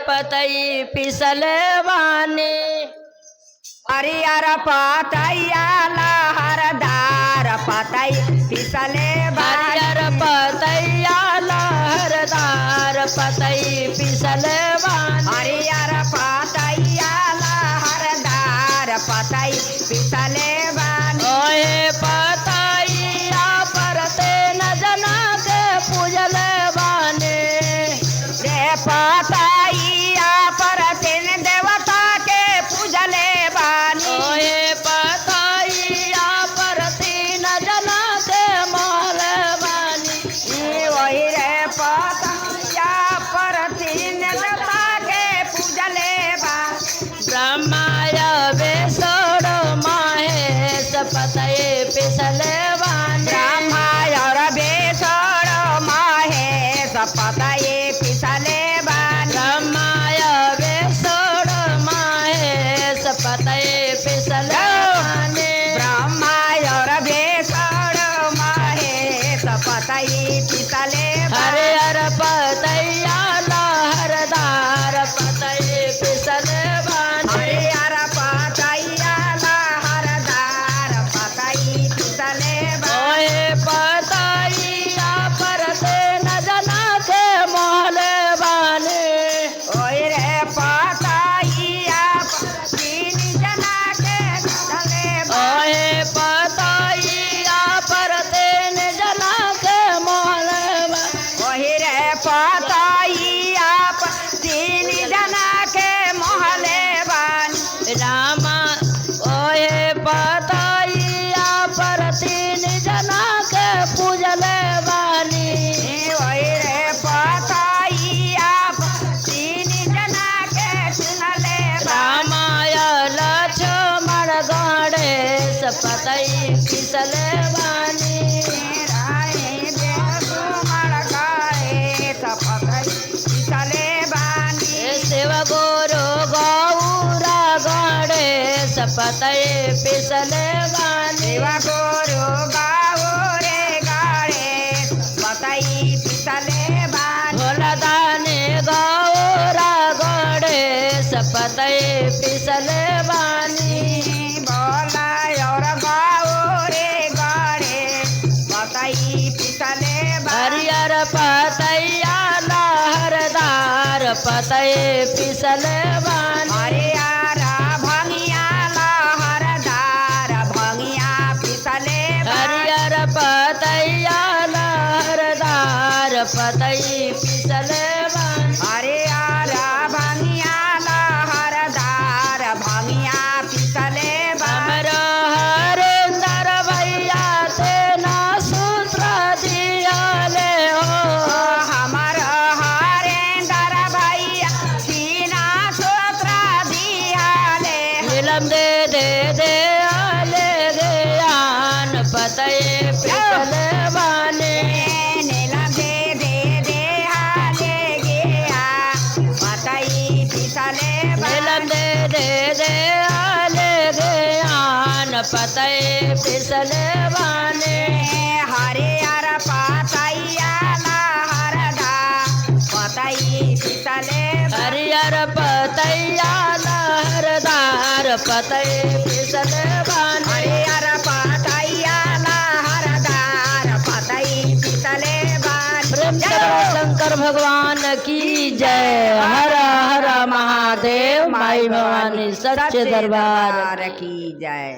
पतई पिसले बानी हरियर पतैया लहरदार पतई पिसले हरियर पतैया लहरदार पतई पिसले बानी हरियर पतैया लहरदार पतई पिसले बानी ओहे पतैया परते न जना के पूजले बानी रे पतैया पर तीन देवता के पूजले बानी ओहे पतैया परती न जना के मोहल बानी वही रे पतैया पर तीन देवता के पूजले बानी ब्रह्माय बेसोड़ महेश पतये पिसले बानी ब्रह्मा और बेसर महेश पतये पिसले बानी ब्रह्माय बेसोड़ महेश पतये पिसले बानी ब्रह्मा और बेसर महेश पतये पिसले हरियर पतैया लहरदार पतये पिसले बानी हरियर पतैया लहरदार पतये पिसले ओहे पतैया परते न जना के मोहल बानी ओए रे पतैया तीन जना के पिसले ओहे पतैया परते न जना के मोहल बानी ओहि रे पतैया तीन जना के मोहले बानी रामा ओहे पतैया परती न जना के पूजले बानी ओहि रे पतैया तीन जना के सुनले रामाय लक्ष्मण गणेश पतई पिसले बानी राय बेसुमर गए पतई पिसले बानी शिव गुरु गौरा गणेश पतये पिसले बानी शिव गुरु गौरे गणेश पतई पिसले बानी भोलदाने गौरा गणेश पतये पिसले बानी बोला और गौरे गणेश पतई पिसले बानी हरियर पतैया लहरदार पतये पिसले बानी हरियर भंगिया लहरदार भंगिया पिसले बानी हरियर पतैया लहरदार पतई पिसले बानी हरियर भंगिया लहरदार भंगिया पिसले बानी हमरो हरिंदर भैया तेना सूत्र दियाले हो हमर हरेंदर भैया सीना सूत्र दियाले नीलम दे आले ज्ञान पतये पिसले बानी नीलम दे हाले गया पतई पिसले नीलम दे आले ज्ञान पतये पिसले बानी हरियर पतैया लहरदार पतई पिसले हरियर पतैया लहरदार पतये पिसले बानी हरियर पतैया लहरदार पतई पिसले प्रेम बानी करो शंकर भगवान की जय। हर हर महादेव माई भवानी सच्चे दरबार की जय।